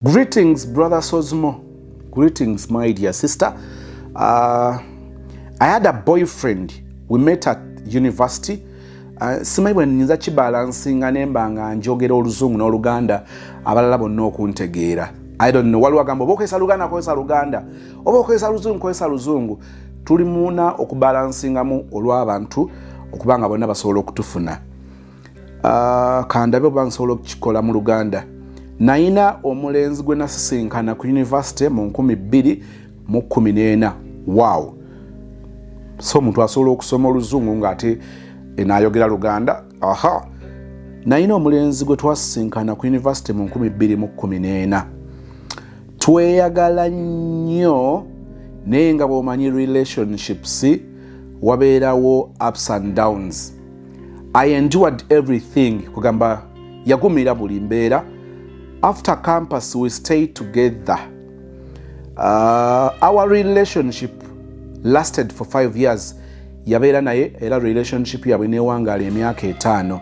Greetings, brother Sosmo. Greetings, my dear sister. I had a boyfriend. We met at university. Simanyi bwe nnyinza kibalansinga nembanga njogera oluzungu n'oluganda abalala bonna okuntegeera. I don't know. Waliwo agamba oba okozesa luganda kozesa luganda oba okozesa luzungu kozesa luzungu. Tuli muuna okubalansingamu olw'abantu okubanga bonna basobola okutufuna. Kandabe oba nsobola okukikola mu luganda. Naina omulenzi gwe nasisinkana ku university mu 2014. Wow. So omuntu asobola okusoma oluzungu ng'ate enayogera luganda. Aha. Naina omulenzi gwe twasisinkana ku university mu 2014. Tweyagala nnyo naye nga bw'omanyi relationships wabeerawo ups and downs. I endured everything kugamba yagumira buli mbeera. After campus, we stayed together. Our relationship lasted for 5 years. Yabeera naye era relationship yabwe newangaala emyaka 5.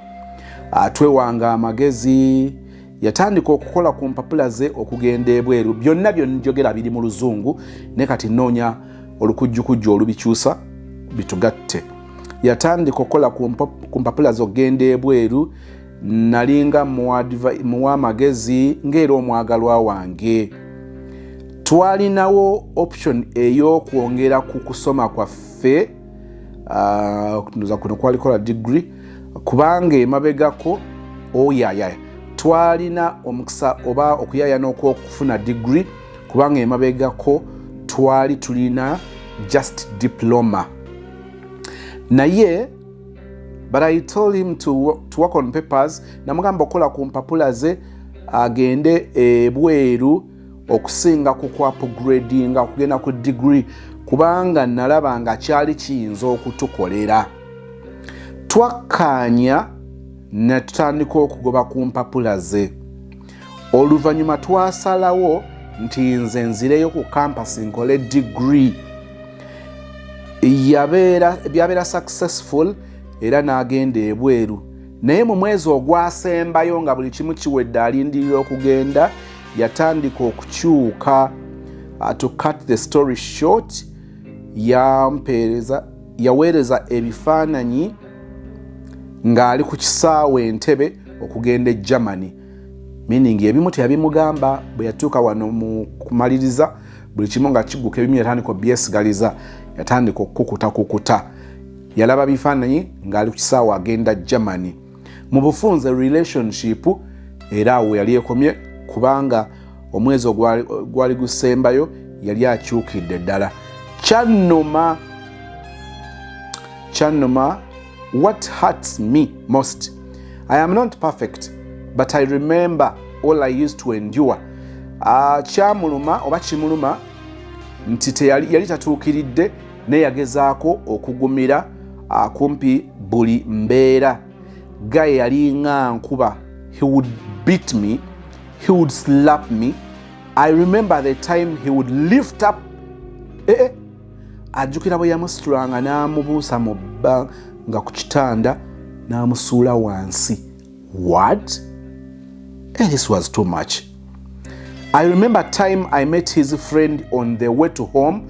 Twewanga amagezi, yatandika okukola ku mpapula ze okugenda ebweru. Byonna njogera biri mu luzungu ne kati noonya olukujjukujju olubikyusa bitugatte. Yatandika okukola ku mpapula ze okugenda ebweru. Nalinga muwa magezi ng'era omwagalwa wange. Twalinawo option ey'okwongera ku kusoma kwaffe. Ndoza kuno kwalikola degree kubanga emabegako oyaya twalina omukisa oba okuyaya n'okufuna degree kubanga emabegako twali tulina just diploma. Naye but I told him to work on papers. Namugamba okola ku mpapula ze agende ebweru okusinga ku upgrading okugenda ku degree kubanga nalaba nga kyali kiyinza okutukolera. Twakkaanya ne tutandika okugoba ku mpapula ze. Oluvannyuma twasalawo nti nze nzireyo ku campus nkole degree. Byabeera successful era n'agenda ebweru. Naye mu mwezi ogwasembayo nga buli kimu kiwedde alindirira okugenda yatandika okukyuka. To cut the story short, yaweereza ebifaananyi ng'ali ku kisaawe Entebbe okugenda e Germany. Meaning ebimu teyabimugamba bwe yatuuka wano mu kumaliriza buli kimu nga kigguka ebimu yatandika obyesigaliza yatandika okukuta. Yalaba bifaananyi ng'ali ku kisaawe agenda Germany. Mu bufunze relationship era awo yali ekomye kubanga omwezi ogwali gusembayo yali akyukidde ddala. Kyannuma, what hurts me most, I am not perfect, but I remember all I used to endure. Kyamuluma oba kimuluma nti yali tatuukiridde naye yagezaako okugumira kumpi buli mbeera. Guy yali nga nkuba. He would beat me. He would slap me. I remember the time he would lift up. Ajjukira bwe yamusitulanga n'amubuusa mu bba nga ku kitanda n'amusuula wansi. What? This was too much. I remember time I met his friend on the way to home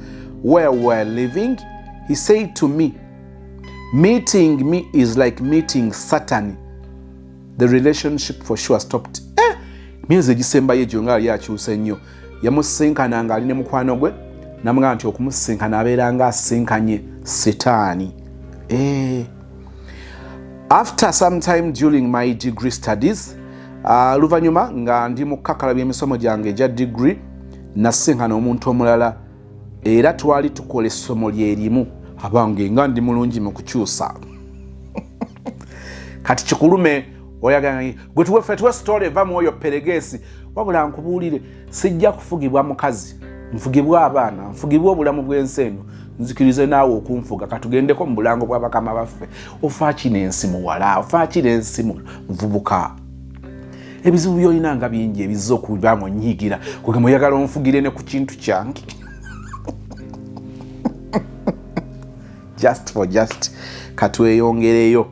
where we were living. He said to me, meeting me is like meeting Satan. The relationship for sure stopped. Myezi egisembayo egyo nga yali akyuse nnyo. Yamusinkana nga ali ne mukwano gwe namugamba nti okumusinkana abeera nga asinkanye Setaani. After some time during my degree studies, luvannyuma nga ndi mu kkakala by'emisomo gyange egya degree nasinkana omuntu omulala era twali tukola essomo lyerimu. Abange nga ndi mulungi mu kukyusa. Kati kikulume oyagala gwe tuwe story eva mu oyo peregesi wabula nkubuulire sijja kufugibwa mukazi nfugibwa abaana nfugibwa obulamu bw'ensi eno nzikirize naawe okunfuga katugendeko mu bulango bwa bakama baffe. Ofaaki n'ensi muwala ofaaki n'ensi muvubuka. Ebizibu byolina nga bingi ebizza okubaamu onnyiigira kugamba oyagala onfugire ne ku kintu kyange. Just katweyongereyo.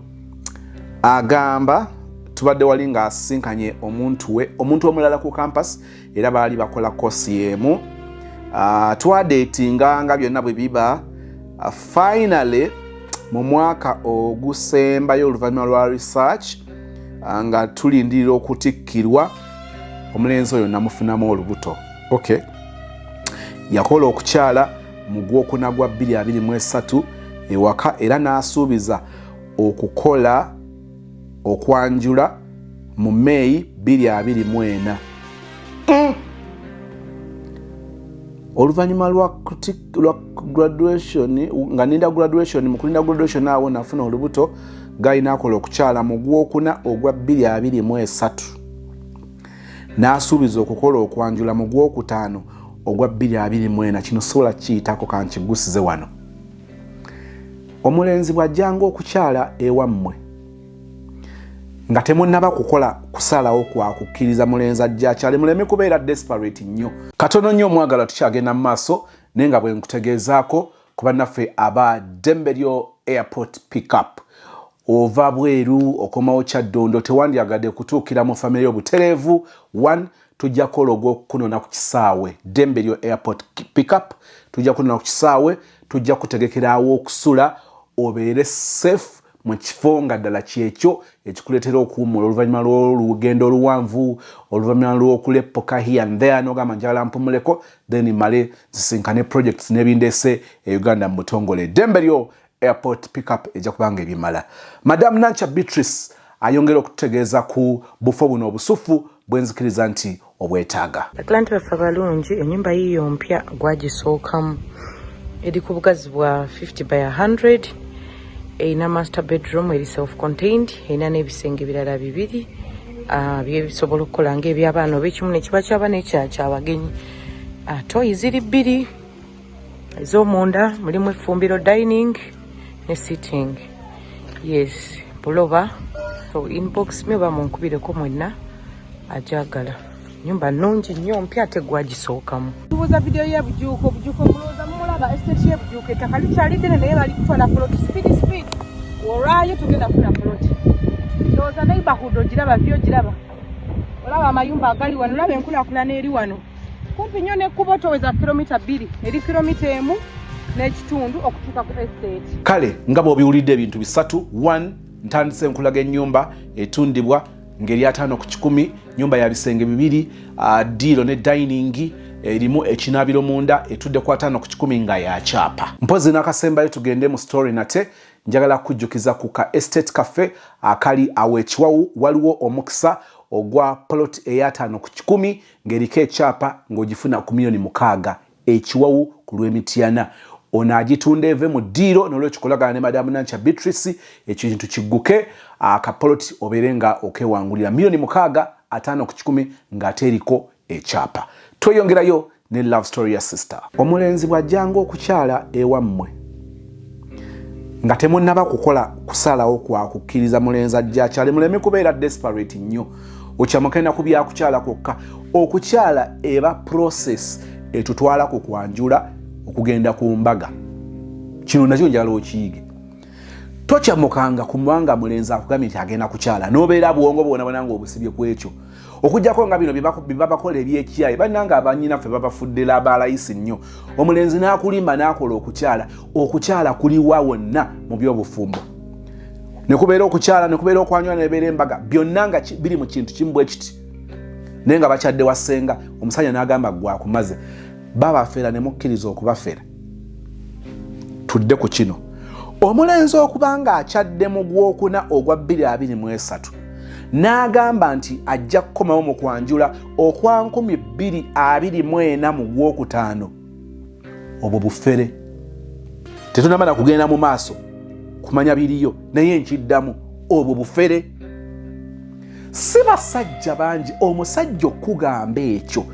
Agamba tubadde wali nga asinkanye omuntu omulala ku campus era baali bakola kosi yemu. Twadeetinga nga byonna bwe biba. Finally mu mwaka ogusembayo oluvannyuma lwa research nga tulindirira okutikkirwa, omulenzi oyo namufunamu olubuto. Okay. Yakola okukyala mu Gwokuna gwa 2023 ewaka era n'asuubiza okukola okwanjula mu May 2024. Oluvannyuma lwa graduation nga ninda graduation mu kulinda graduation awo nafuna olubuto galina akola okukyala mu Gwokuna ogwa 2023 n'asuubiza okukola okwanjula mu Gwokutaano ogwa 2024. Kino sobola kiyitako kankigusize wano. Omulenzi bw'ajjanga okukyala ewammwe nga temunnaba kukola kusalawo kwa kukkiriza mulenzi ajja akyale, muleme kubeera desperate nnyo. Katono nnyo omwagala tukyagenda mu maaso naye nga bwe nkutegeezaako ku bannaffe aba Dembelyo Airport Pickup. Ova bweru okomawo Kyaddondo tewandyagadde kutuukira mu famire y'obutereevu 1 tujja kukola ogw'okunona ku kisaawe Dembelyo Airport Pickup. Tujja kunona ku kisaawe, tujja kutegekerawo okusula obeere safe mu kifo nga ddala kyekyo ekikuleetera okuwummula oluvannyuma lw'olugendo oluwanvu, oluvannyuma lw'okuleppoka here and there n'ogamba njagala mpumuleko then male zisinkane projects n'ebindeese e Uganda mu butongole. Dembelyo Airport Pickup ejja kubanga ebimala. Madam Nancha Beatrice ayongera okutegeeza ku bufo buno obusufu bwenzikiriza nti obwetaaga. Atlanta baffe abalungi, ennyumba yiyo mpya gwagisookamu eri ku bugazi bwa 50 by 100. Erina master bedroom eri self-contained, erina n'ebisenge birala bibiri byebisobola okukola ng'eby'abaana oba ekimu ne kiba ky'abaana ekirala ky'abagenyi. Toyi ziri bbiri ez'omunda, mulimu effumbiro dining ne sitting. Yes, puloba. So inbox me oba munkubireko mwenna ajagala. Nyumba nnungi nnyo mpya ate gwagisookamu. Tubuuza video ya bujuuko mulooza mulaba estate ye bujuuko ettaka likyali ddene naye bali kutwala plot speed. Olwayo tugenda kufuna plot. Ndowooza neighborhood ogiraba vyo giraba. Olaba amayumba agali wano, olaba enkulaakulana eri wano. Kumpi nnyo n'ekkubo toweza kilomita 2 eri kilomita 1 n'ekitundu okutuuka ku estate. Kale nga bw'obiwulidde ebintu bisatu. 1 ntandise nkulaga ennyumba etundibwa ngeri 5 ku 10, nyumba ya bisenge bibiri, dilo ne dining, erimu ekinaabiro munda etudde ku 5 ku 10 nga ya chapa. Mpozi n'akasembayo tugende mu story nate njagala kujjukiza ku ka estate cafe akali awe Chiwawu waliwo omukisa ogwa plot eya 5 ku 10 ng'eriko echapa ng'ogifuna ku $6,000,000 Echiwawu ku lw'Emityana. Ono agitunda eve mu diro n'olwekikolagana ne Madam Nancha Beatrice ekintu kigguke akapoloti obeere nga okewangulira $6,000,000 5 ku 10 ng'ate eriko echapa. Tweyongerayo ne love story ya sister. Omulenzi bw'ajjanga okukyala ewammwe nga temunnaba kukola kusalawo kwa kukkiriza mulenzi ajja akyale, muleme kubeera desperate nnyo. Okyamukenda ku byakukyala kwokka. Okukyala eba process etutwala ku kwanjula okugenda ku mbaga. Kino nakyo njagala okiyige. Tokyamukanga ku mwanga mulenzi akugambye nti agenda kukyala n'obeera bwongo bwona nga obusibye ku ekyo. Okujjako nga bino bibabakola ebyekyayi bannanga abannyinaffe babafuddera abalayisi nnyo. Omulenzi n'akulimba n'akola okukyala kuliwa wonna mu by'obufumbo. Ne kubeera okukyala ne kubeera okwanywa ne beera embaga byonna nga biri mu kintu kimu bwe kiti. Naye nga bakyadde wasenga omusajja n'agamba gwakumaze. Babafeera ne mukkiriza okubafeera. Tudde ku kino. Omulenzi okubanga akyadde mu Gwokuna ogwa 2023 n'agamba nti ajja kukomawo mu kwanjula okwa 2024 mu Gwokutaano. Obwo bufere. Tetunamala kugenda mu maaso kumanya biriyo naye nkiddamu obwo bufere. Si basajja bangi omusajja okugamba ekyo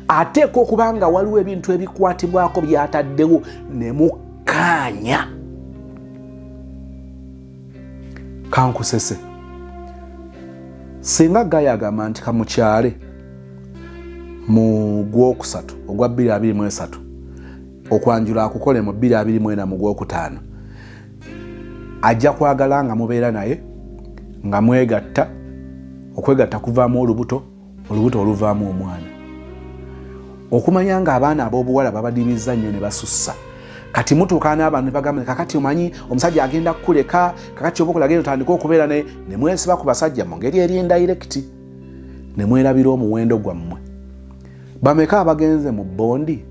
ateeka okubanga waliwo ebintu ebikwatibwako byataddewo ne mukkaanya. Kankusese singa gayagamba nti kamukyale mu Gwokusatu ogwa 2023 okwanjula akukole mu 2024 mu Gwokutaano, ajja kwagala nga mubeera naye nga mwegatta okwegatta kuvaamu olubuto oluvaamu omwana. Okumanya nga abaana ab'obuwala babadibizza nnyo ne basussa. Kati mutuuka n'abantu ne bagamba kakati omanyi omusajja agenda kukuleka, kakati oba okulagenda otandika okubeera ne mwesiba ku basajja mu ngeri eri indirecti, ne mwerabira omuwendo gwammwe. Bameka abagenze mu bondi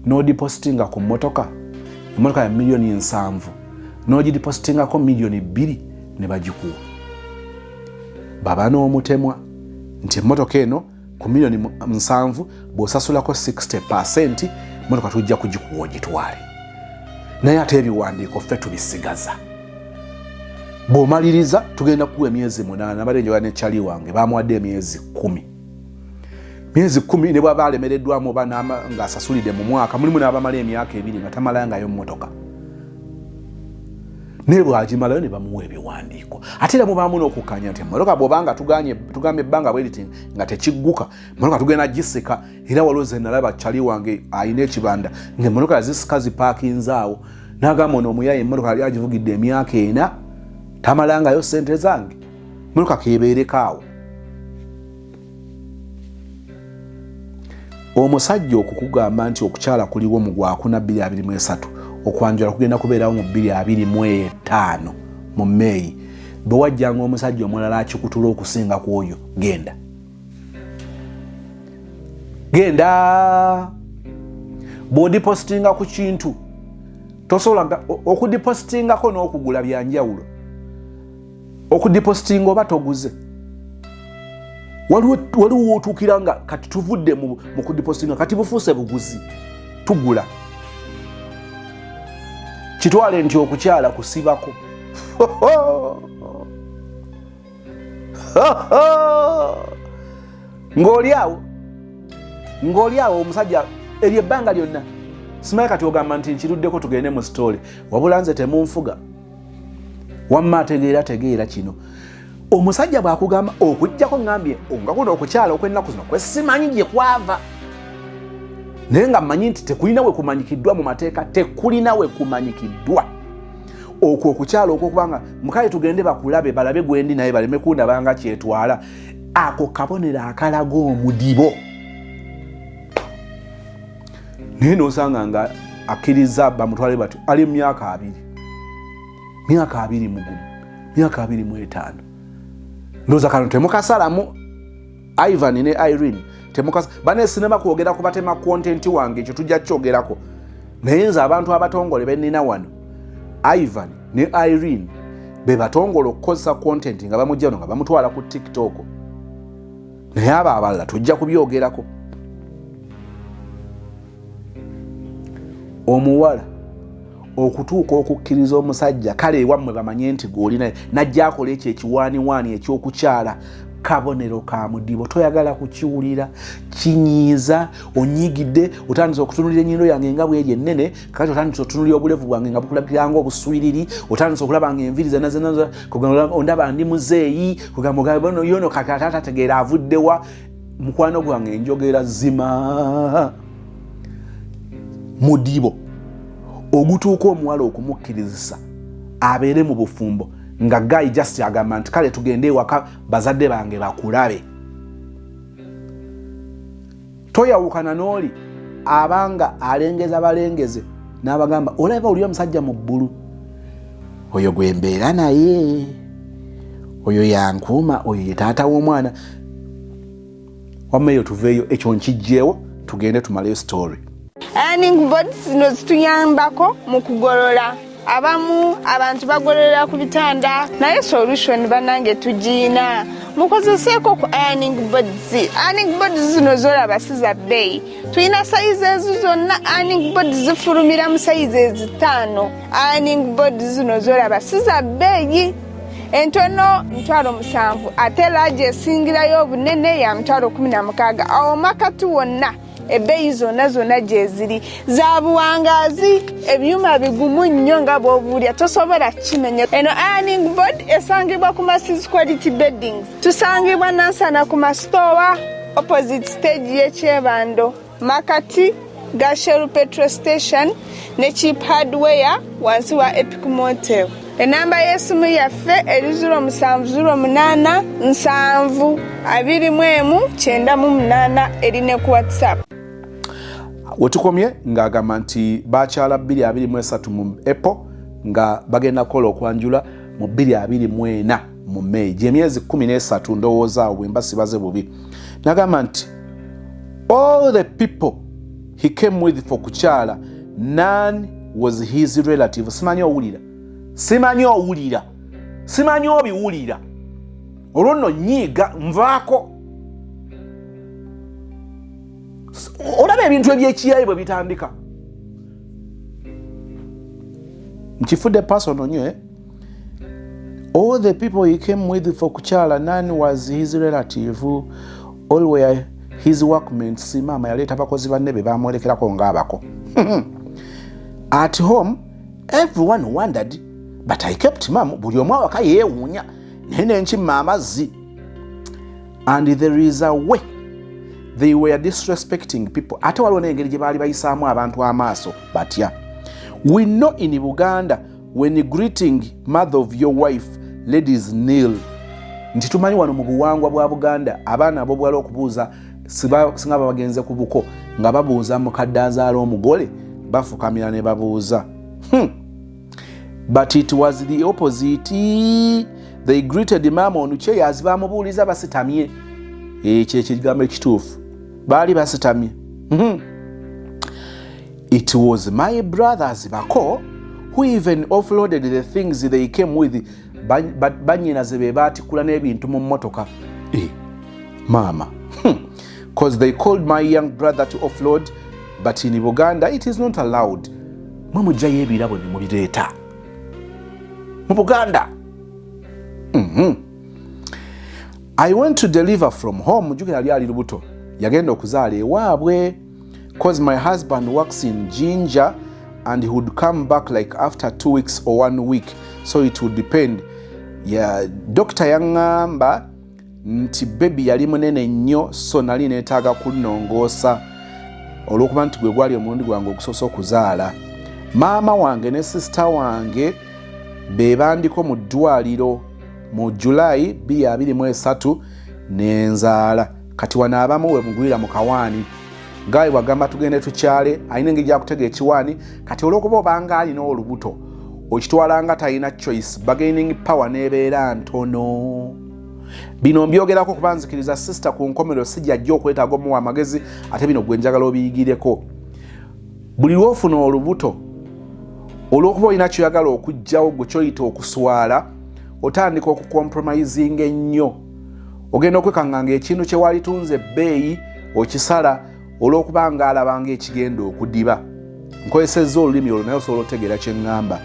n'odipositinga ku mmotoka, emmotoka ya miliyoni 7 n'ogidipositingako miliyoni 2 ne bagikuwa. Baba n'omutemwa nti emmotoka eno ku miliyoni 7 bw'osasulako 60%, emmotoka tujja kugikuwa ogitwale. Naye ate ebiwandiiko ffe tubisigaza. Bw'omaliriza tugenda kuwa emyezi 8. Abadde njoga ne Charlie wange bamuwadde emyezi 10. Myezi 10 ne bw'aba alemereddwamu oba ng'asasulidde mu mwaka, mulimu n'abamala emyaka 2 nga tamalangayo mmotoka. Ne bw'agimalayo ne bamuwa ebiwandiiko. Ate era mubaamu n'okukkaanya nti emmotoka bw'obanga tugambye ebbanga bwe liti nga tekigguka, emmotoka tugenda gisika. Era waliwo ze nalaba Charlie wange alina ekibanda ng'emmotoka yazisika zipaakinze awo, n'agamba ono omuyaye emmotoka yali agivugidde emyaka 4 tamalangayo ssente zange, emmotoka keebeereko awo. Omusajja okukugamba nti okukyala kuliwo mu Gwakuna 2023, okwanjula kugenda kubeerawo mu 2025 mu Meeyi. Bwe wajjanga omusajja omulala akikutula okusinga ku oyo, genda. Bw'odipositinga ku kintu tosobola okudipositingako n'okugula byanjawulo. Okudipositinga oba toguze. Waliwo otuukira nga kati tuvudde mu kudipositinga, kati bufuuse buguzi, tugula. Kitwale nti okukyala kusibako. Ng'oli awo omusajja eryo ebbanga lyonna simanyi kati ogamba nti nkiruddeko tugende mu story, wabula nze temunfuga. Wamma tegeera kino. Omusajja bw'akugamba okujjako ngambye nga kuno okukyala okw'ennaku zino kwe simanyi gye kwava. Naye nga mmanyi nti tekulina we kumanyikiddwa mu mateeka, tekulina we kumanyikiddwa. Okwo okukyala okubanga mukaye tugende bakulabe balabe gwendi naye baleme kundabanga kyetwala. Ako kabonero akalaga omudibo. Naye n'osanga nga akkiriza bamutwale bati ali mu myaka 20 mugumu, myaka 25. Ndoza kano temukasalamu Ivan ne Irene, bane sinema kwogera ku batema content wange ekyo tujja kyogerako. Naye nze abantu abatongole benina wano, Ivan ne Irene be batongole okukozesa content nga bamujjano nga bamutwala ku TikTok. Naye abo abalala tujja kubyogerako. Omuwala okutuuka okukkiriza omusajja kale ewammwe bamanye nti gw'olina najja akola ekyo ekiwaaniwaani eky'okukyala, kabonero ka mudibo. Toyagala kukiwulira, kinyiiza, onyigidde, otandise okutunulira ennyindo yange nga bw'eri ennene, kakati otandise otunulira obulevu bwange nga bukulabikira nga obuswiriri, otandise okulaba nga enviri zena ondaba ndi muzeeyi, kugamba yono kati atategeera avuddewa. Mukwano gwange enjogera zima. Mudibo ogutuuka omuwala okumukkirizisa abeere mu bufumbo nga Guy just agamba nti kale tugende ewaka bazadde bange bakulabe. Toyawukana n'oli abanga alengeza balengeze n'abagamba olaba oli omusajja mu bbulu, oyo gwe mbeera naye, oyo yankuuma, oyo ye taata w'omwana. Wamma eyo tuveeyo, ekyo nkijjeewo tugende tumaleyo story. Earning boards zino zituyambako mu kugolola. Abamu abantu bagololera ku bitanda, naye solution banange tugiina. Mukozeseeko ku earning boards. Earning boards zino zolaba si za bbeeyi. Tulina sayizi ezo zonna. Earning boards zifulumira mu sayizi ezitaano. Earning boards zino zolaba si za bbeeyi. Entono 7,000 ate laaji esingirayo obunene ya 16,000. Awo makatu wonna ebbeeyi zonna gye ziri za buwangaazi, ebyuma bigumu nnyo nga bw'obuulya tosobola kimenya. Eno earning board esangibwa ku Masisi Quality Beddings. Tusangibwa Nansana ku masitowa opposite stage y'Ekyebando, Makati Gasheru petrol station ne Cheap Hardware wansi wa Epic Motel. enamba y'essimu yaffe eri 0708 7 21 9 eri ne ku WhatsApp. Wetukomye ng'agamba nti bakyala 223 mu April nga bagenda kukola okwanjula mu 224 mu May, gy'emyezi 13 ndowooza awo bwe mba sibaze bubi. N'agamba nti all the people he came with for kukyala, none was his relative. Simanyi obiwulira olwo nno nyiiga nvaako. Olaba ebintu ebyekiyayi bwe bitandika nkifudde personal nnyo. All the people he came with for kukyala, none was his relative, all were his workmates. Maama yaleeta abakozi banne be bamwolekerako ng'abako. At home everyone wondered, but I kept mum. Buli omu awaka yeewuunya naye nenkimma amazzi. And there is a way they were disrespecting people. Ate waliwo n'engeri gye baali bayisaamu abantu amaaso batya. We know in Buganda, when greeting mother of your wife, ladies kneel. Nti tumanyi wano mu buwangwa bwa Buganda abaana abobuwala okubuuza singa bagenze ku buko nga babuuza mukadde azaala omugole bafukamira ne babuuza. But it was the opposite. They greeted mama on chairs bamubuuliza basitamye. Ekyo ekigambo ekituufu baali basitamye. It was my brothers bako who even offloaded the things they came with. Banyinaze be baatikula n'ebintu mu mmotoka. Mama. Because they called my young brother to offload, but in Buganda it is not allowed. Mumujjayo ebirabo ne mubireeta mu Buganda. I went to deliver from home. Mujukira yali ali lubuto yagenda okuzaala ewaabwe, because my husband works in Jinja and he would come back like after 2 weeks or 1 week, so it would depend. Doctor yaŋŋamba nti baby yali munene nnyo, so nali neetaaga kunnongoosa olw'okuba nti gwe gwali omulundi gwange ogusoose okuzaala. Maama wange ne sisita wange be bandiko mu ddwaliro mu July 2023 n'enzaala. Kati wano abamu we mugwira mu kawaani ngawe bwagamba tugende tukyale, alina engeri gyakutega ekiwaani. Kati olw'okuba obanga alina olubuto okitwala nga talina choice, bargaining power n'ebeera ntono. Bino mbyogerako kuba nzikiriza sister ku nkomero sijjajja okwetaaga omuwa amagezi, ate bino gwe njagala obiyigireko. Buli lw'ofuna olubuto olw'okuba olina kyoyagala okuggyawo gwe kyoyita okuswala, otandika okucompromising ennyo. Ogenda okwekanganga ekintu kye walitunze ebbeeyi okisala olw'okuba nga alabanga ekigenda okudiba. Nkozesezza olulimi olwo naye osobola otegeera kye ŋŋamba.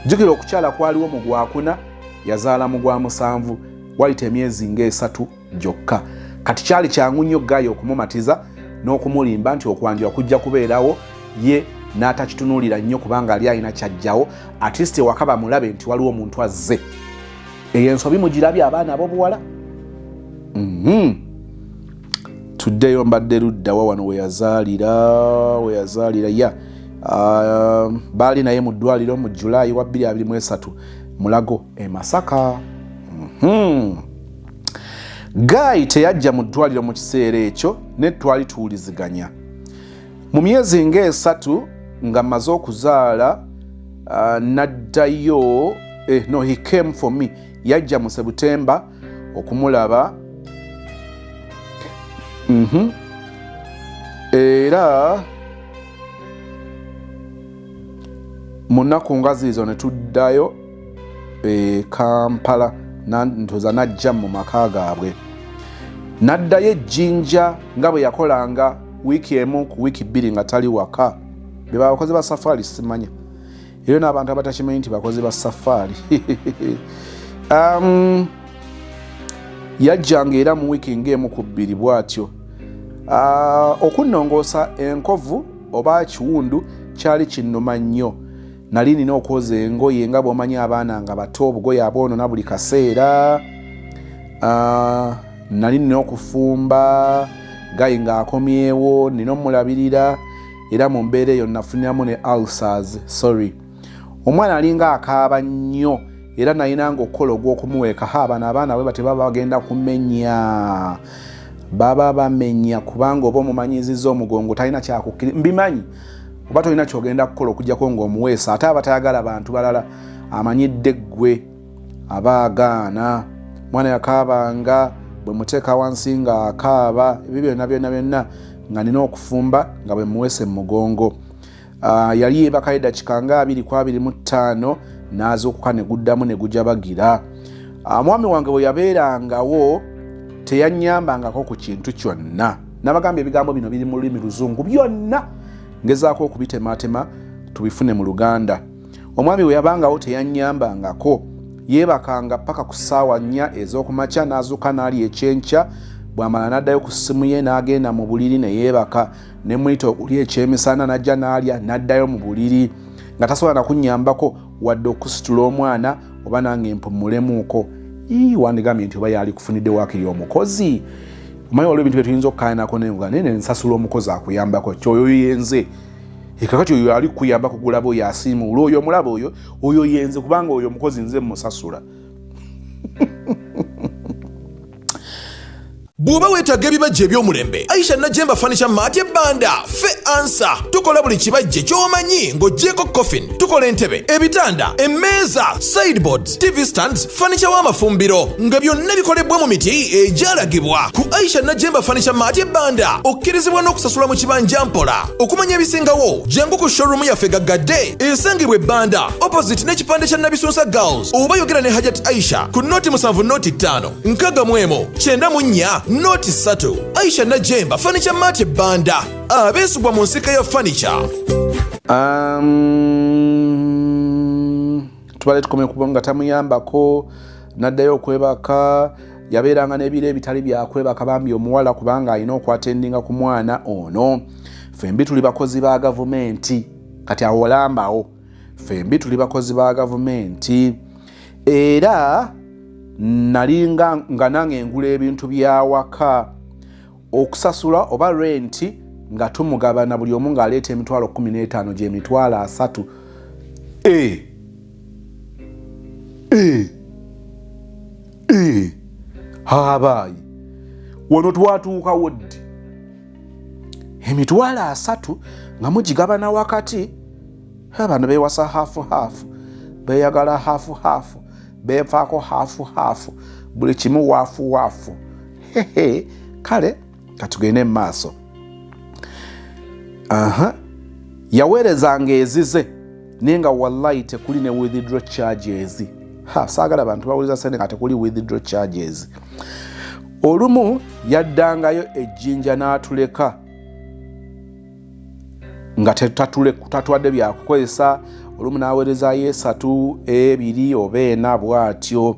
Jjukira okukyala kwaliwo mu Gwakuna, yazaala mu Gwamusanvu, walita emyezi nga3 gyokka. Kati kyali kyangu nnyo Gayo okumumatiza n'okumulimba nti okwanjula kujja kubeerawo, ye n'atakitunuulira nnyo kubanga ali alina kyajjawo, at least ewaka bamulabe nti waliwo omuntu azze. Eyo ensobi mugirabye abaana ab'obuwala. Tuddeyo mbadde luddawa wano we yazaalira ya baali naye mu ddwaliro mu July wa 2023 Mulago e Masaka. Guy teyajja mu ddwaliro mu kiseera ekyo, ne twali tuwuliziganya. Mu myezi nga3 nga maze okuzaala naddayo. No, he came for me. Yajja mu September okumulaba. Era mu nnaku nga ziizo ne tuddayo Kampala, ntuza najja mu maka gaabwe. Naddayo Jinja nga bwe yakolanga wiiki emu ku wiiki 2 nga tali waka. Be bakozi ba safari simanya. Era n'abantu abatakimanyi nti bakozi ba safari. Yajjanga era mu wiiki ng'emu ku 2 bw'atyo. Okunnongoosa enkovu oba kiwundu kyali kinnuma nnyo. Nali nina okwoza engoye nga bw'omanyi abaana nga bato, obugoye abwonoona buli kaseera. Nali nina okufumba, Gayi ng'akomyewo, nina omulabirira, era mu mbeera eyo nafuniramu ne ulcers. omwana alinga akaaba nnyo era nayinanga okukola ogw'okumuweeka abaana bwe batebaba bagenda kumenya baba bamenya kubanga oba omumanyizizza omugongo talina kyakukkiri mbimanyi oba tolina kyogenda kukola okujjako ng'omuweesa ate aba tayagala bantu balala amanyidde ggwe aba agaana mwana yakaabanga bwe muteeka wansi nga akaaba ebyo byonna nga nina okufumba nga bwe muweese mu mugongo. Yali yeebaka eddakiika nga 25 n'azuukuka ne guddamu ne gujabagira. Mwami wange bwe yabeerangawo teyannyambangako ku kintu kyonna. Nabagambye ebigambo bino biri mu lulimi Luzungu byonna ngezaako okubitematema tubifune mu Luganda. Omwami bwe yabangawo teyannyambangako, yeebakanga paka ku ssaawa 4 ez'okumakya n'azuuka n'alya ekyenkya, bw'amala n'addayo ku ssimu ye n'agenda mu buliri ne yeebaka, ne muyita okulya ekyemisana n'ajja n'alya n'addayo mu buliri nga tasobola na kunnyambako wadde okusitula omwana oba nange mpumulemuuko. Wandigambye nti oba yali kufunidde waakiri omukozi. Omanyi waliwo ebintu bye tuyinza okukaayanako nenga nene nsasula omukozi akuyambako kyoyo yenze. Kakati oyo ali kuyamba kugulaba oyo asiimuula oyo omulaba oyo yenze kubanga oyo omukozi nze musasula. Bw'oba weetaaga ebibajje eby'omulembe, Aisha Najemba Furniture Mart Banda fe ansa. Tukola buli kibajje ky'omanyi ng'oggyeko coffin. Tukola entebe, ebitanda, emmeeza, sideboards, TV stands, furniture w'amafumbiro nga byonna bikolebwa mu miti egyalagibwa. Ku Aisha Najemba Furniture Mart Banda okkirizibwa n'okusasula mu kibanja mpola. Okumanya ebisingawo, jangu ku showroom yaffe gaggadde esangibwa e Banda opposite n'ekipande kya Nabisunsa Girls, oba yogera ne Hajat Aisha ku noti 7 noti 5 nkagamuemo 94 noti 3. Aisha Najemba Furniture Mart Banda, abeesubwa mu nsika ya furniture. Tubale tukomye kubanga tamuyambako n'addayo okwebaka. Yabeeranga n'ebiro ebitali byakwebaka bambi omuwala kubanga alina okwatendinga ku mwana ono. Fembi tuli bakozi ba gavumenti kati awo olambawo. Fembi tuli bakozi ba gavumenti era nalinga nga nange ngula ebintu byawaka okusasula oba renti nga tumugabana buli omu ng'aleeta emitwalo 15 gy'emitwalo 3. Habayi wano twatuukawo ddi emitwalo 3 nga mugigabana wakati. Bano beewasa hafu beeyagala hafu beefaako hafu buli kimu waafu. Kale katugende mu maaso. Yaweerezanga ezize naye nga wallahi tekuli ne withdraw charges. Saagala abantu bawuliza sente nga tekuli withdraw charges. Olumu yaddangayo ejjinja n'atuleka nga tatuwadde byakukozesa. Olumu n'aweerezaayo 3, 2 oba 4 bw'atyo.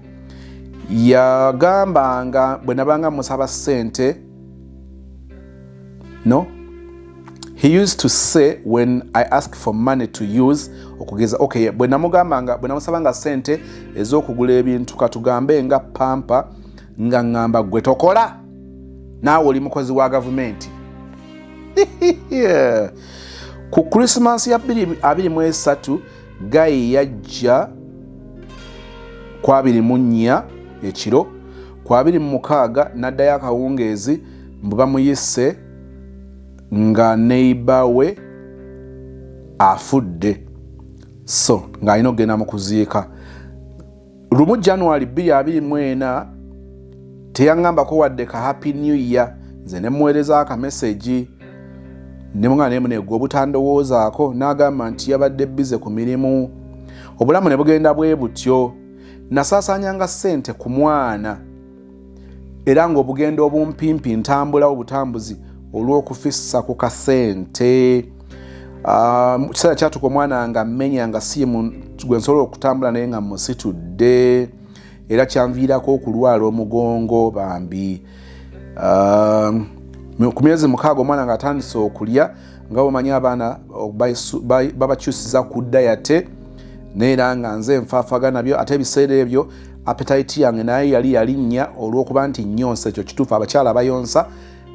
Yagambanga bwe nabanga musaba ssente, no, he used to say when I ask for money to use, okugeza okay, bwe namusabanga ssente ez'okugula ebintu katugambe nga pampa nga ngamba gwe tokola naawe oli mukozi wa gavumenti. Ku Christmas ya 2023 Guy yajja kwa 24 ekiro, kwa 26 n'addayo akawungeezi mbu bamuyise nga neighbor we afudde, so ng'alina okugenda mu kuziika. Lumu January 2024 teyaŋŋambako wadde ka happy new year. Nze ne muweereza akamesegi ne mwana neegwa obutandowoozaako n'agamba nti yabadde bize ku mirimu. Obulamu ne bugenda bwe butyo. Nasaasaanyanga ssente ku mwana era ng'obugendo obumpimpi ntambula obutambuzi olw'okufissa ku kasente. Mu kiseera kyatuka omwana nga mmenyanga simu gwe nsobola okutambula naye nga musitudde era kyanviirako okulwala omugongo bambi. Ku myezi 6 omwana nga atandise okulya nga bamanya abaana babakyusiza ku dayate neera nga nze nfaafaga nabyo. Ate ebiseera ebyo appetite yange naye yali yalinnya olw'okuba nti nnyonsa. Ekyo kituufu, abakyala abayonsa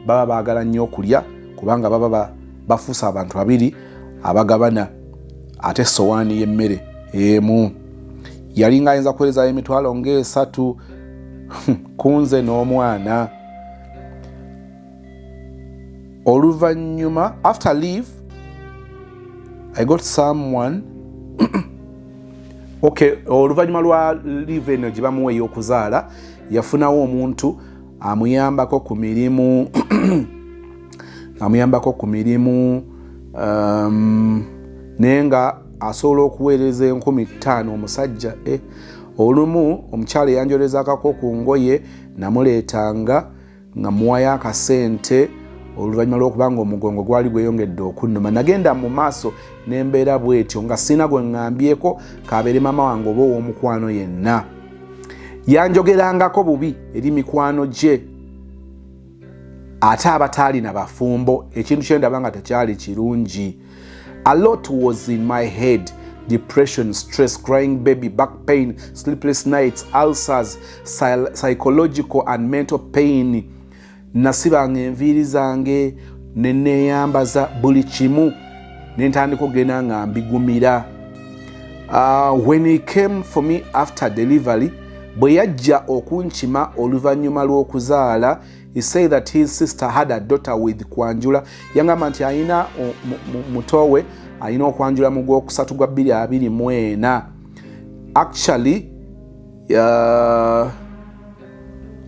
baba baagala nnyo okulya kubanga baba bafuusa abantu babiri abagabana ate essowaani y'emmere emu. Yali ng'ayinza kuweereza emitwalo ng'esatu kunze n'omwana. Oluvannyuma, after leave, I got someone okay, oluvannyuma lwa leave eno gye bamuwa ey'okuzaala yafunawo omuntu amuyambako ku mirimu naye nga asobola okuweereza 50,000 omusajja. Olumu omukyala eyanjolezakako ku ngoye namuleetanga nga muwayo akasente oluvannyuma lw'okubanga omugongo gwali gweyongedde okunnuma. Nagenda mu maaso n'embeera bw'etyo nga sina gwe ŋŋambyeko kabeere mama wange oba ow'omukwano yenna. Yanjogerangako bubi eri mikwano gye ate abataali na bafumbo, ekintu kye ndaba nga tekyali kirungi. A lot was in my head: depression, stress, crying baby, back pain, sleepless nights, ulcers, psychological and mental pain. Nasibanga enviiri zange ne neeyambaza buli kimu ne ntandika okugenda nga mbigumira. When he came for me after delivery, bwe yajja okunkima oluvannyuma lw'okuzaala, he said that his sister had a daughter with Kwanjula. Yangamba nti alina mutowe alina okwanjula mu Gwokusatu gwa 2024.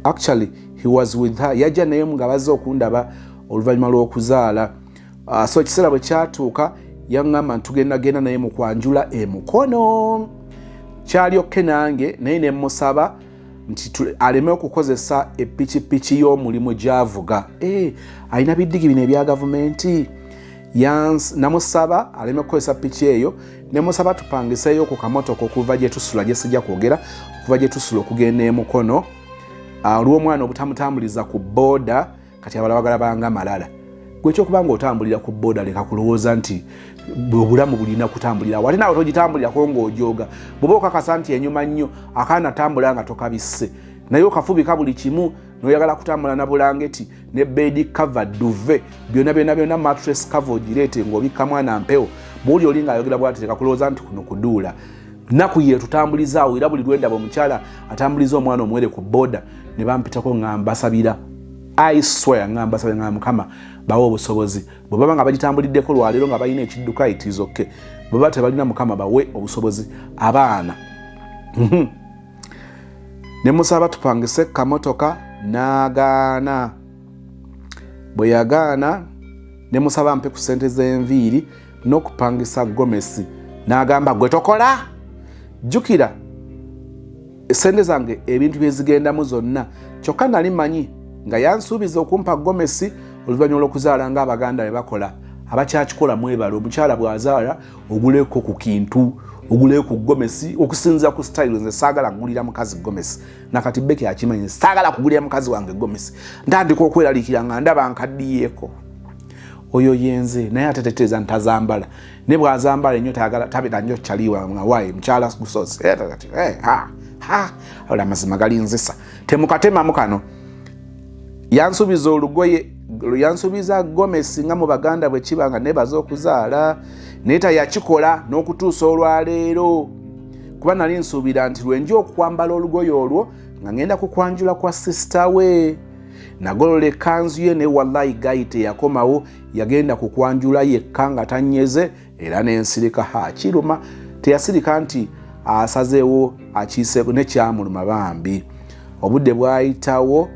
Actually he was with her. Yajja naye nga bazze okundaba oluvannyuma lw'okuzaala. So ekiseera bwe kyatuuka yangamba nti tugenda naye mu kwanjula emukono. Kyalyokke nange naye ne musaba nti aleme okukozesa epikipiki y'omulimu gy'avuga. Alina biddigi bino ebya gavumenti. Namusaba aleme okukozesa piki eyo, ne musaba tupangiseeyo ku kamotoka okuva gye tusula, gye sijja kwogera, okuva gye tusula okugenda emukono. Olw'omwana obutamutambuliza ku booda, kati abalala bagalabanga malala. Gwe ekyokuba ng'otambulira ku booda leka kulowooza nti obulamu bulina kutambulira wali naawe togitambulirako ng'ojooga. Bw'oba okakasa nti enyuma nnyo akaana tambula nga tokabisse, naye okafubika buli kimu n'oyagala kutambula na bulangeti ne bed cover duve byonna mattress cover ogireete ng'obikka mwana mpewo. Bw'oli oli ng'ayogera bw'ati leka kulowooza nti kuno kuduula. Nnaku ye tutambulizaawo era buli lwendaba omukyala atambuliza omwana omuwere ku booda ne bampitako ng'ambasabira. I swear ng'ambasabira nga Mukama bawe obusobozi. Bwe baba nga bagitambuliddeko lwaleero nga balina ekidduka it is okay. Bwe baba tebalina Mukama bawe obusobozi abaana. Ne musaba tupangise kamotoka n'agaana. Bwe yagaana ne musaba mpe ku ssente z'enviiri n'okupangisa gomesi n'agamba gwe tokola. Jjukira essente zange ebintu bye zigendamu zonna kyokka nali manyi nga yansuubiza okumpa gomesi oluvannyuma lw'okuzaala ng'Abaganda bwe bakola. Abakyakikola mwebale, omukyala bw'azaala oguleko ku kintu, oguleko ku gomesi okusinziira ku style. Nze saagala kugulira mukazi gomesi, nakati Becky akimanyi saagala kugulira mukazi wange gomesi. Ntandika okweraliikira nga ndaba nkaddiyeeko. Oyo yenze naye ate teteeza ntazambala, ne bw'azambala ennyo tabeta nnyo kyaliwa nga waaye mukyala gusozi. Ola amazima gali nzisa temukatemamu kano. Yansuubiza olugoye, yansuubiza gomesi nga mu Baganda bwe kiba nga nebaza okuzaala, naye tayakikola n'okutuusa olwaleero. Kuba nali nsuubira nti lwenja okwambala olugoye olwo nga ngenda kukwanjula kwa sisita we. Nagolola ekkanzu ye, ne wallahi gayite yakomawo yagenda kukwanjula yekka nga tanyeze era n'ensirika. Kiruma teyasirika nti asazeewo akiiseeko nekyamuluma bambi. Obudde bwayitawo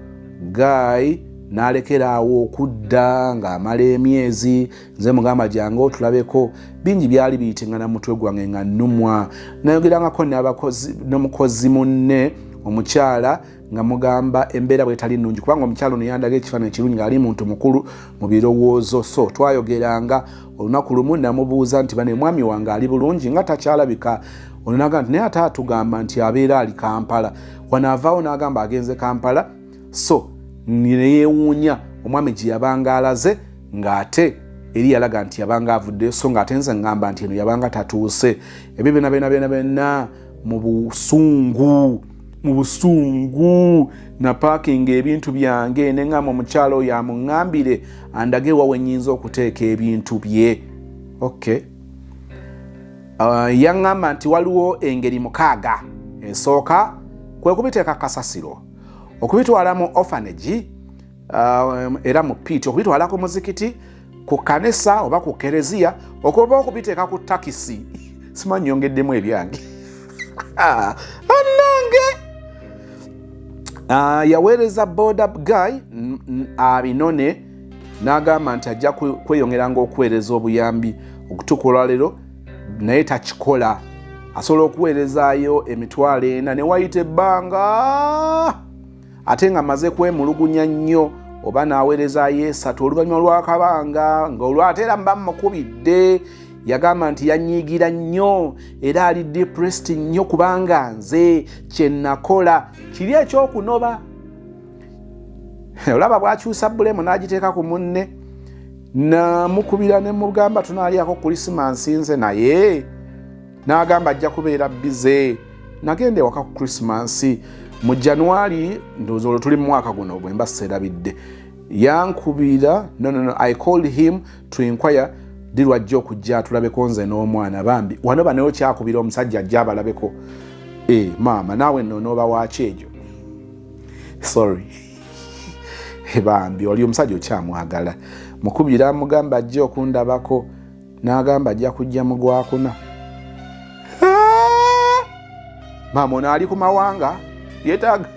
Guy n'alekeraawo okudda ng'amala emyezi. Nze mugamba jangu otulabeko, bingi byali biyitengana mutwe gwange nga nnumwa. Nayogerangako n'omukozi munne omukyala nga mugamba embeera bwetali nnungi, kubanga omukyala ono yandaga ekifaananyi ekirungi ng'ali muntu mukulu mu birowoozo. So twayogeranga. Olunaku lumu namubuuza nti bane mwami wange ali bulungi nga takyalabika. Ono n'agamba nti naye ate atugamba nti abeera ali Kampala. Wanaavaawo n'agamba agenze Kampala. So neyeewuunya omwami gye yabanga alaze ng'ate eri yalaga nti yabanga avuddeyo, so ng'ate nze ngamba nti eno yabanga tatuuse. Ebyo byonna mu busungu na parking ebintu byange ne ngamba omukyala oyo amuŋŋambire andage wa we nnyinza okuteeka ebintu bye. Okay. yaŋŋamba nti waliwo engeri mukaaga. Ensooka kwe kubiteeka kasasiro, okubitwala mu orphanage era mu piti, okubitwala ku muzikiti, ku kanisa oba ku kereziya, okuba okubiteeka ku takisi. Simanyi nyongeddemu ebyange. Annange yaweereza boda guy abinone n'agamba nti ajja kweyongeranga okuweereza obuyambi okutuuka leero, naye takikola. Asobola okuweerezaayo emitwalo 4 ne wayita ebbanga ate nga amaze kwemulugunya nnyo, oba n'aweerezaayo 3 oluvannyuma lw'akabanga nga olwate era mba mukubidde. Yagamba nti yanyiigira nnyo era ali depressed nnyo kubanga nze kye nakola kiri ekyokunoba. Olaba bw'akyusa bulemu n'agiteeka ku munne, namukubira ne mugamba tunaalyako Christmas nze, naye n'agamba ajja kubeera bize. Nagenda ewaka ku Christmas mu January, ndowooza olwo tuli mu mwaka guno bwe mba sserabidde. Yankubira, no, I called him to inquire ddi lwajja okujja tulabeko nze n'omwana bambi. Wano baneyo kyakubira omusajja ajja abalabeko. Maama naawe nno nooba waaki egyo? Sorry. Bambi oli omusajja okyamwagala. Mukubira mugamba ajja okundabako, n'agamba ajja kujja mu Gwakuna. Maama ono ali ku mawanga yeetaaga.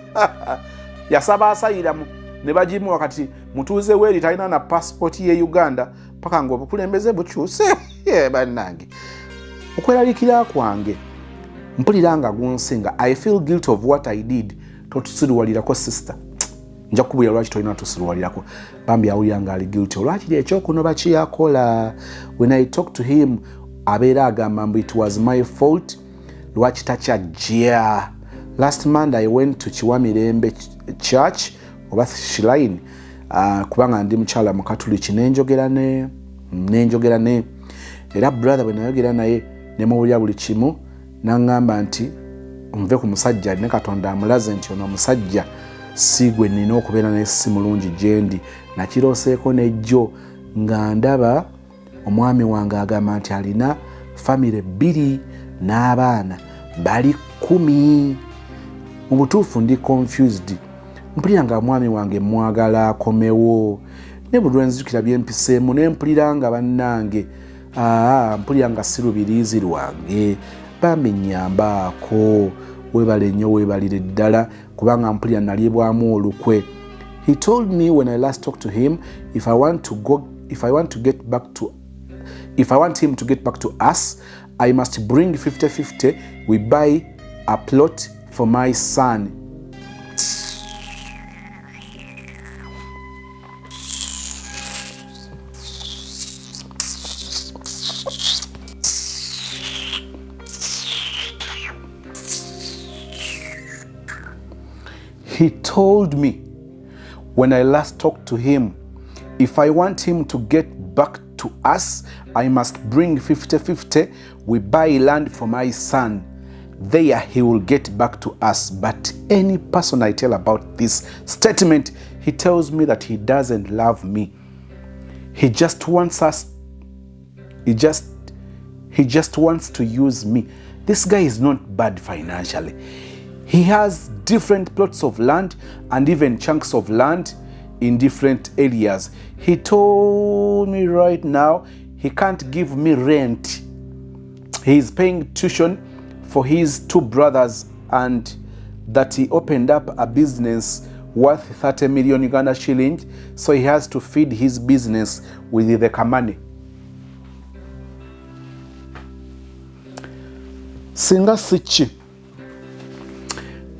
Yasaba asayiramu ne bagimu wakati mutuuze weeri talina na pasipoti ye Uganda paka ng'obukulembeze bukyuse. Bannange okweraliikira kwange mpulira nga gunsinga. I feel guilty of what I did. Totusiruwalirako sister, nja kubulira lwaki tolina tusiruwalirako. Bambi awulira nga ali guilty olwakiri ekyokunoba kyeyakola. When I talk to him abeera agamba mbu it was my fault lwaki takyajja. Last Monday I went to Chiwamirembe Church oba Shrine kubanga ndi mukyala mu Katoliki nenjogera ne era brother bwe nayogera naye ne muwulira buli kimu, n'aŋŋamba nti nve ku musajja ne Katonda amulaze nti ono omusajja si gwe nnina okubeera naye si mulungi gye ndi. Nakirooseeko nejjo nga ndaba omwami wange agamba nti alina famire 2 n'abaana bali 10. Mu butuufu ndi confused. Mpulira nga mwami wange mwagala akomewo, ne buli lwenzijukira byempiseemu ne mpulira nga bannange mpulira nga si lubiriizi lwange. Bambi nnyambaako, weebale nnyo, weebalire ddala kubanga mpulira nalibwamu olukwe. He told me when I last talked to him if I want him to get back to us, I must bring 50-50. We buy a plot for my son. He told me when I last talked to him, if I want him to get back to us, I must bring 50-50. We buy land for my son. There he will get back to us. But any person I tell about this statement, he tells me that he doesn't love me. He just wants us. He just wants to use me. This guy is not bad financially. He has different plots of land and even chunks of land in different areas. He told me right now he can't give me rent. He's paying tuition for his 2 brothers and that he opened up a business worth 30 million Uganda shillings, so he has to feed his business with the kamani. Singa sichi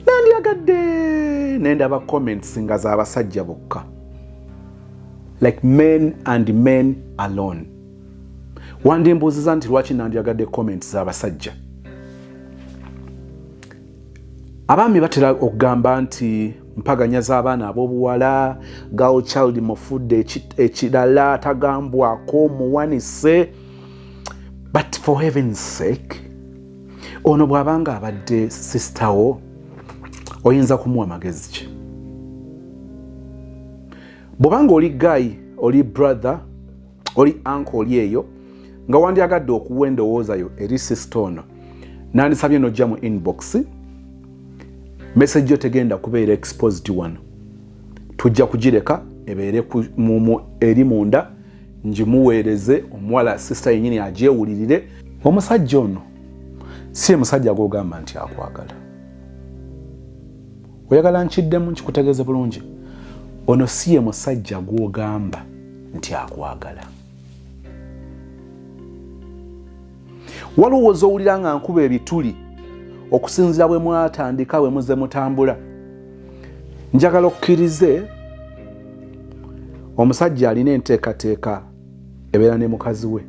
nandyagadde nendaba comments nga z'abasajja bokka, like men and men alone. Wandimbuuziza nti lwaki nandyagadde comments z'abasajja. Abaami batera okugamba nti mpaganya z'abaana ab'obuwala, girl child mufudde ekirala tagambwako muwanise. But for heaven's sake, ono bw'abanga abadde sister wo oyinza kumuwa magezi ki? Bw'obanga oli guy, oli brother, oli uncle oli eyo nga wandyagadde okuwa endowooza yo eri sister ono nandisabye nojja mu inbox message yo tegenda kubeera exposed wano tujja kugireka ebeere eri munda njimuweereze omuwala sister yenyini agyewulirire. Omusajja ono si ye musajja gw'ogamba nti akwagala. Oyagala nkiddemu nkikutegeeze bulungi, ono si ye musajja gw'ogamba nti akwagala. Waliwo ozowulira nga nkuba ebituli okusinzira bwe mwatandika bwe muze mutambula. Njagala okukkirize omusajja alina enteekateeka ebeera ne mukazi we.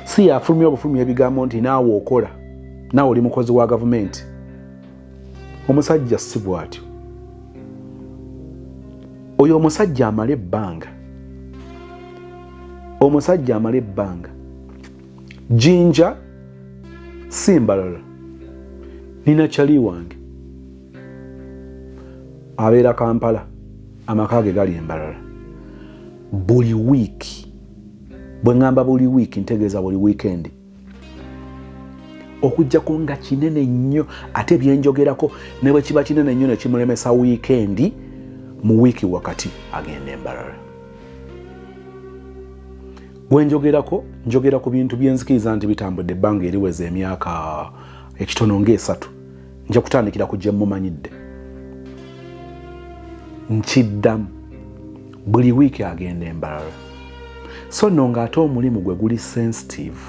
Si yafulumya obufulumya ebigambo nti naawe okola, naawe oli mukozi wa gavumenti. Omusajja si bw'atyo. Oyo omusajja amala ebbanga. Omusajja amala ebbanga. Jinja si mbalala. Nina kyali wange. Abeera Kampala. Amaka ge gali embalala. Buli wiiki. Bwe ngamba buli wiiki ntegeeza buli weekend. Okujjako nga kinene nnyo ate byenjogerako ne bwe kiba kinene nnyo ne kimulemesa weekend mu wiiki wakati agenda embalala. Bwe njogerako njogera ku bintu byenzikiriza nti bitambudde ebbanga eriweza emyaka ekitono ng'esatu. Nja kutandikira ku gye mumanyidde. Nkiddamu buli wiiki agenda embalala. So nno ng'ate omulimu gwe guli sensitive.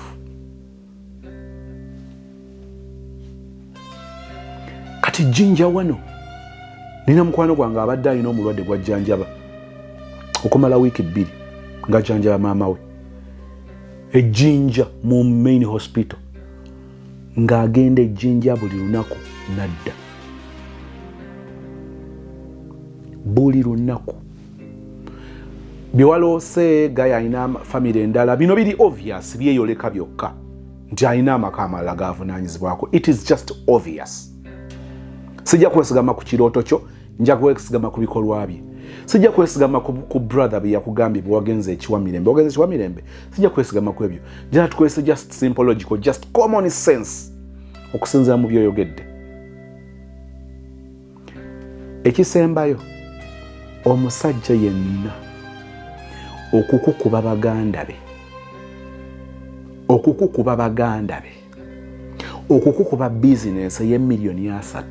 Kati jinja wano nina mukwano gwange abadde alina omulwadde gw'ajjanjaba okumala wiiki 2 ng'ajjanjaba maama we. Ejjinja mu main hospital ng'agenda ejjinja buli lunaku nadda. Buli lunaku. Byewaloose gaya alina family endala. Bino biri obvious byeyoleka byokka nti alina amaka amalala gaavunaanyizibwako. It is just obvious. Sijja kwesigama ku kirooto kyo, nja kwesigama ku bikolwa bye. Sijja kwesigama ku brother bye yakugambye bwe wagenze ekiwa mirembe. Wagenze ekiwa mirembe. Sijja kwesigama ku ebyo. Jana tukwese just simple logical, just common sense. Okusinzira mu byoyogedde. Ekisembayo omusajja yenna okukukuba baganda be. Okukukuba baganda be. Okukukuba business y'emiliyoni 3.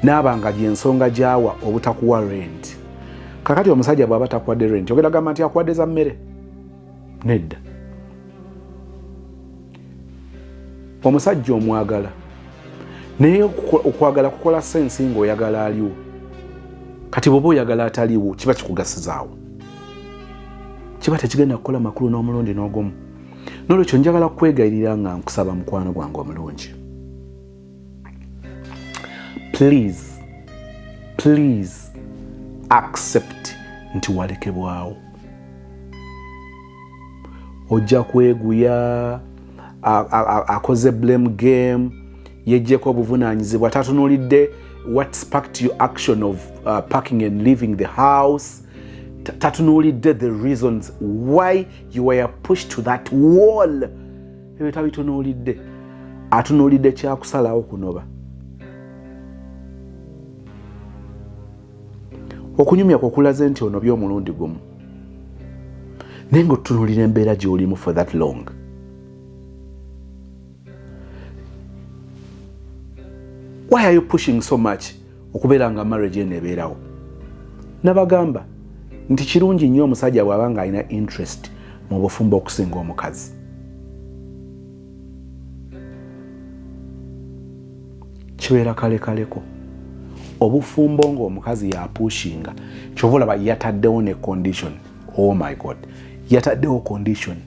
N'abanga gy'ensonga gyawa obutakuwa rent. Kakati omusajja bw'aba takuwadde rent, ogenda gamba nti akuwadde za mmere? Nedda. Omusajja omwagala. Naye okwagala kukola sensi ng'oyagala aliwo. Kati bw'oba oyagala ataliwo kiba kikugasizaawo. Kiba tekigenda kukola makulu n'omulundi n'ogumu. N'olwekyo njagala kwegayirira nga nkusaba mukwano gwange omulungi. Please accept nti walekebwawo. Ojja kweguya akoze blame game yejjeko obuvunaanyizibwa tatunulidde what sparked your action of packing and leaving the house. Tatunulidde the reasons why you were pushed to that wall. Ebyo tabitunulidde. Atunulidde kyakusalawo kunoba. Okunyumya kwokulaze nti ono by'omulundi gumu. Naye ng'otunulira embeera gy'olimu for that long. Why are you pushing so much okubeera nga marriage eno ebeerawo? Nabagamba nti kirungi nnyo omusajja bw'aba nga alina interest mu bufumbo okusinga omukazi. Kibeera kalekaleko. Obufumbo ng'omukazi yapushinga kyova olaba yataddewo ne condition. Oh my God, yataddewo condition.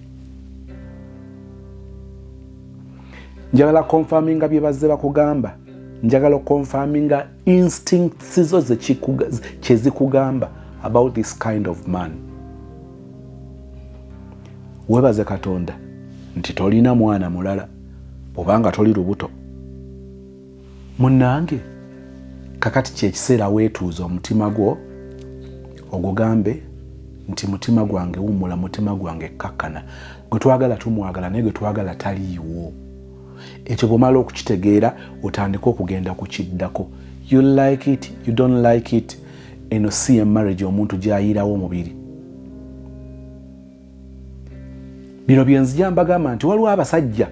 Njagala confirminga bye bazze bakugamba. Njagala confirminga instincts zo kye zikugamba about this kind of man. Webaze Katonda nti tolina mwana mulala obanga toli lubuto. Munnange kakati kye kiseera weetuuza omutima gwo ogugambe nti mutima gwange wumula, mutima gwange kakkana, gwe twagala tumwagala naye gwe twagala taliiwo. Ekyo bw'omala okukitegeera otandika okugenda ku kiddako. You like it, you don't like it. Eno si marriage omuntu gy'ayiirawo omubiri. Bino byenzija mbagamba nti waliwo abasajja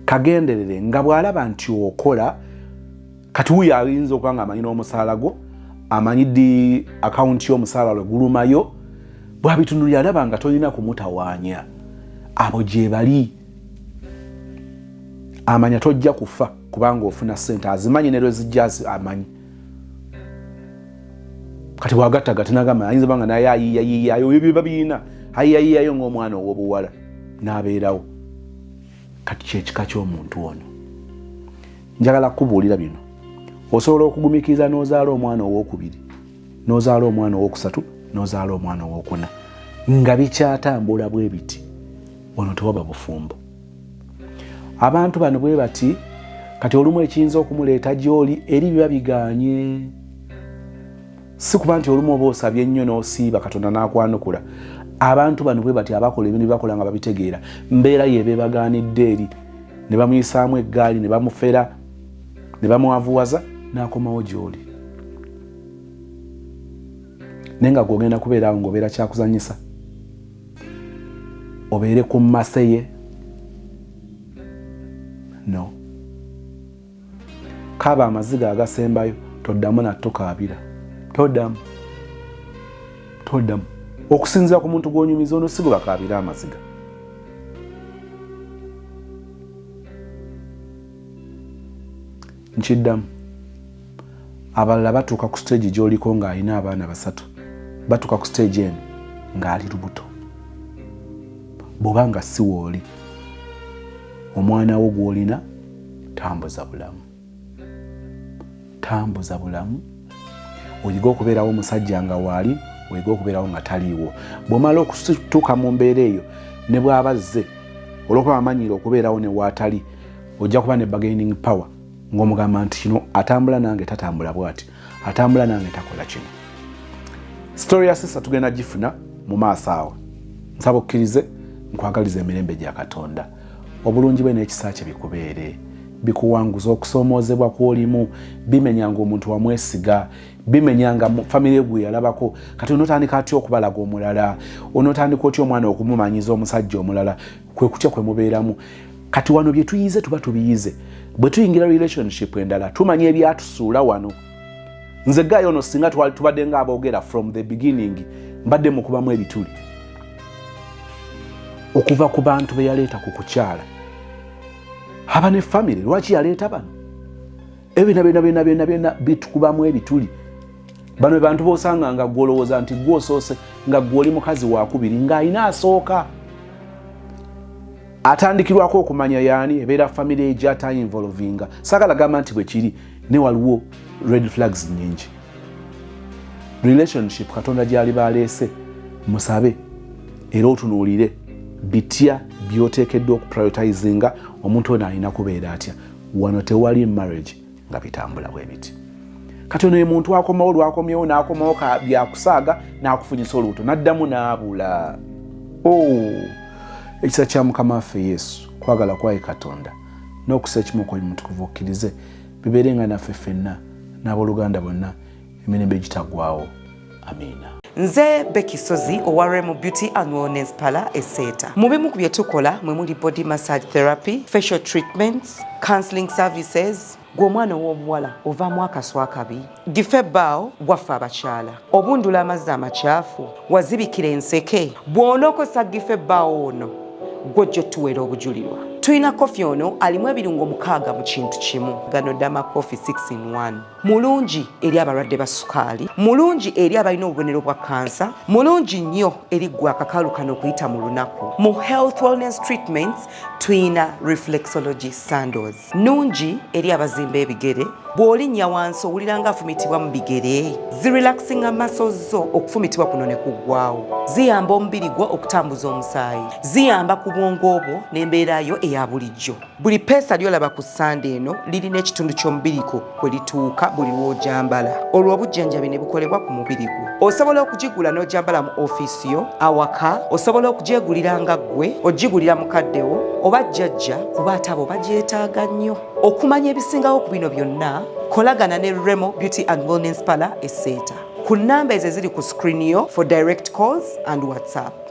kagenderere nga bw'alaba nti okola kati wuyo ayinza okuba nga amanyi n'omusaala gwo, amanyi di akawunti y'omusaala lwe gulumayo, bw'abitunulira alaba nga tolina kumutawaanya. Abo gye bali. Amanya tojja kufa kubanga ofuna ssente, azimanyi ne lwe zijja amanyi. Kati bw'agattagatta n'agamba ayinza banga naye ayiiyayo ebyo babiina, ayiiyayo ng'omwana ow'obuwala n'abeerawo. Kati kyekika ky'omuntu ono. Njagala kubuulira bino. Osobola okugumikiriza n'ozaala omwana ow'okubiri, n'ozaala omwana ow'okusatu, n'ozaala omwana ow'okuna, nga bikyatambula bwe biti. Ono tewaba bufumbo. Abantu bano bwe bati kati olumu ekiyinza okumuleeta gy'oli eri biba bigaanye. Si kuba nti olumu oba osabye ennyo n'osiiba Katonda n'akwanukula. Abantu bano bwe bati abakola ebintu bakola nga babitegeera, mbeera yebe bagaanidde eri, ne bamuyisaamu eggaali, ne bamufera, ne bamuwavuwaza, n'akomawo gy'oli. Naye nga gw'ogenda kubeerawo ng'obeera kyakuzanyisa, obeere ku mmase ye. No. Kaaba amaziga agasembayo, toddamu natto kaabira. Toddamu. Okusinziira ku muntu gw'onyumiza ono si gwe bakaabira amaziga. Nkiddamu. Abalala batuuka ku stage gy'oliko ng'alina abaana basatu. Batuuka ku stage eno ng'ali lubuto. Bw'oba nga si wooli, omwana wo gw'olina tambuza bulamu. Tambuza bulamu. Oyiga okubeerawo omusajja nga waali, oyiga okubeerawo nga taliiwo. Bw'omala okutuuka mu mbeera eyo, ne bw'abazze olw'okuba amanyiire okubeerawo ne waatali, ojja kuba ne bargaining power ng'omugamba nti kino atambula nange tatambula bw'ati, atambula nange takola kino. Story ya sisa tugenda gifuna mu maaso awo. Nsaba okkirize, nkwagaliza emirembe gya Katonda. Obulungi bwe n'ekisa kye bikubeere, bikuwanguza okusoomoozebwa kw'olimu, bimenyanga omuntu wamwesiga, bimenyanga famire gwe yalabako. Kati onotandika atya okubalaga omulala, onotandika otya omwana okumumanyiza omusajja omulala, kwe kutya kwe mubeeramu. Kati wano bye tuyize tuba tubiyize. Bwe tuyingira relationship endala tumanye ebyatusuula wano. Nze gaayo ono singa tubadde ng'aboogera from the beginning, mbadde mu kubamu ebituli. Okuva ku bantu be yaleeta ku kukyala. Haba ne family, lwaki yaleeta bano? Ebina bitukubamu ebituli. Bano bantu bosanga nga gwolowooza nti gwosoose nga gwoli mukazi wakubiri ng'ayina asooka. Atandikirwako okumanya yaani ebeera family gy'ata involvinga. Saagala gamba nti bwe kiri ne waliwo red flags nyingi. Relationship Katonda gy'ali baleese musabe era otunuulire bitya byoteekeddwa okuprioritizinga omuntu ono alina kubeera atya. Wano tewali marriage nga bitambula bwe biti. Kati ono muntu akomawo lwakomyewo n'akomawo byakusaaga n'akufunyisa olubuto n'addamu n'abula. Ekisa kya Mukama waffe Yesu, kwagala kwaye Katonda n'okusa ekimu ku Mutukuvu okkirize bibeerenga naffe ffenna n'abooluganda bonna emirembe egitaggwaawo. Amiina. Nze Becky Sozi owa Remo Beauty and Wellness Parlour Esseeta. Mu bimu ku bye tukola mwe muli body massage therapy, facial treatments, counseling services. Gw'omwana w'omuwala ovaamu akaswa akabi, gifa ebbaawo waffe abakyala, obundula amazzi amakyafu, wazibikira enseke, bw'onookosa gifa ebbaawo ono gw'ojja otuweera obujulirwa. Tulina kofi ono alimu ebirungo 6 mu kintu kimu. Gano Dama Coffee 6 in 1. Mulungi eri abalwadde ba sukaali, mulungi eri abalina obubonero bwa kansa, mulungi nnyo eri gwe akakalu kano okuyita mu lunaku. Mu health wellness treatments tulina reflexology sandals. Nungi eri abazimba ebigere, bw'olinnya wansi owulira ng'afumitibwa mu bigere. Zirelaxinga muscles zo okufumitibwa kuno ne kuggwaawo. Ziyamba omubiri gwo okutambuza omusaayi. Ziyamba ku bwongo bwo n'embeera yo eya bulijjo. Buli peesa ly'olaba ku ssande eno lirina ekitundu ky'omubiri gwo kwe lituuka buli lw'ojambala. Olwo obujjanjabi ne bukolebwa ku mubiri gwo. osobola okugigula n'ogyambala mu ofiisi yo awaka, osobola okugyegulira nga ggwe ogigulira mukaddewo oba jjajja kuba ate abo bagyetaaga nnyo. Okumanya ebisingawo ku bino byonna kolagana ne Remo Beauty and Wellness Parlour e Seeta ku nnamba ezo eziri ku screen yo for direct calls and WhatsApp.